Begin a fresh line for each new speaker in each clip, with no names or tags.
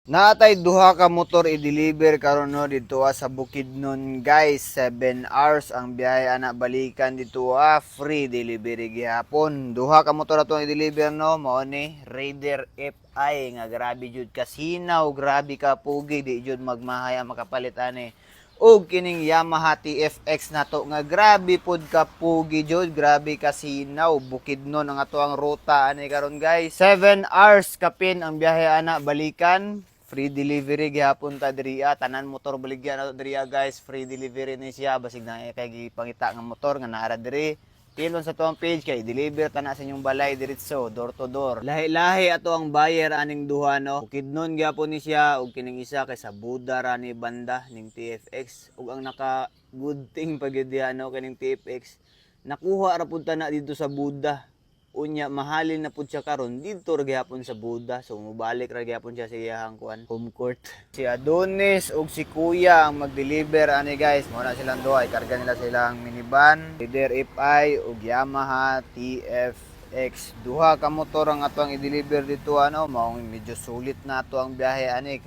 Natay duha ka motor i-deliver karon no dito sa Bukidnon guys. 7 hours ang biyahe ana balikan dito free delivery gihapon. Duha ka motor atong i-deliver no mao ni Raider FI nga grabe jud kasinaw, grabe ka pugi di jud magmahaya makapalit ani. Og kining Yamaha TFX nato nga grabe pod ka pugi jud, grabe kasinaw. Bukidnon ang ato ang ruta ani karon guys. 7 hours kapin ang biyahe ana balikan. Free delivery gihapon ta diriya, tanan motor baligya na diriya guys. Free delivery ni siya basig na kay gipangita nga motor nga naara diri. Pilon sa tuang page kay deliver ta na sa inyong balay diretso door to door. Lahi-lahi ato ang buyer aning duha no. Bukidnon gyapon ni siya ug kining isa kay sa Buda ra ni banda ning TFX ug ang naka good thing pagid no kining TFX nakuha ra pud ta na dito sa Buda. Unya mahalin na pud siya karon dito ra gyapon sa Buda, so mobalik ra gyapon siya sa iyang kuan home court. Si Adonis ug si Kuya ang mag-deliver ani guys. Mo na silang duha, ikarga nila silang minivan, Raider FI ug Yamaha TFX. Duha ka motor ang atong i-deliver dito ano, mao medyo sulit na ato ang biyahe ani.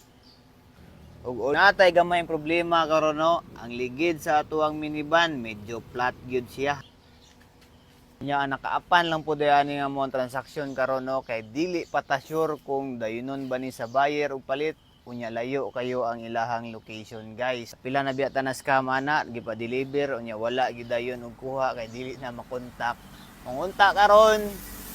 Ug natay gamay problema karon no, ang ligid sa ato ang minivan medyo flat gyud siya. Nya nakaapan lang po dayani nga mo ang transaksyon karon no kay dili pa ta sure kung dayonon ba ni sa buyer og palit unya layo kayo ang ilahang location guys. Pila na biya tanas scam ana gipa-deliver unya wala gidayon og kuha kay dili na makontak. Kung unta karon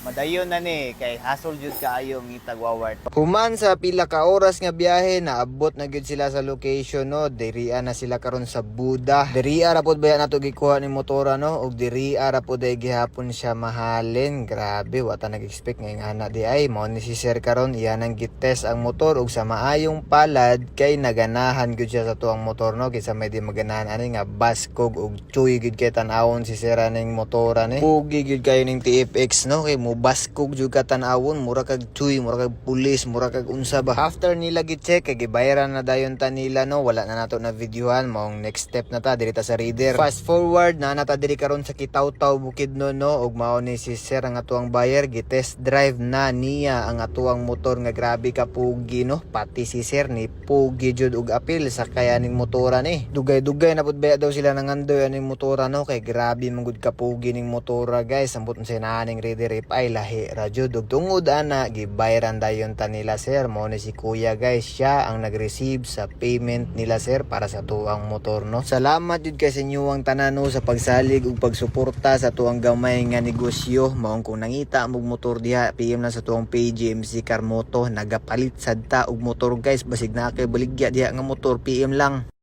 madayon na ni kay hassle jud kaayo ngitag waward. Human sa pila ka oras nga biyahe naabot na gyud sila sa location no. Diriya na sila karon sa Buda. Diriya ra pud baya nato gikuha ni motora no ug diriya ra pud ay gihapon siya mahalin. Grabe wata nag-expect nga ana di ay mao ni si sir karon iya nang gitest ang motor ug sa maayong palad kay naganahan gyud siya sa tuang motor no kaysa may di maganahan ani nga baskog ug chuy gyud kay tan-awon si sir ning motora ni. Pugi gyud kayo ning TFX no kay baskog jud ka tan-awon mura kag chuy mura kag pulis mura kag unsa ba. After nila gi-check kay gibayaran na dayon ta nila no wala na nato na videohan maong next step na ta diri ta sa Raider. Fast forward na nata diri karon sa Kitaw-Taw Bukidnon no ug mao ni si sir ang atuang buyer gi-test drive na niya ang atuang motor nga grabe ka pugi no pati si sir ni pugi jud ug apil sa kayaning motora ni. Dugay-dugay na pud baya daw sila nangandoy aning motora no kay grabe man gud ka pugi ning motora guys. Ambot sa naning Raider ay lahi radyo ug tungod ana gibayaran dayon ta nila sir. Mao ni si Kuya guys, siya ang nag-receive sa payment nila sir para sa tuang motor no. Salamat jud kay sa inyong tanan no sa pagsalig ug pagsuporta sa tuang gamay nga negosyo. Maong kung nangita mog motor diha PM lang sa tuang page MC Carmoto nagapalit sad ta og motor guys basig na kay baligya diha nga motor PM lang.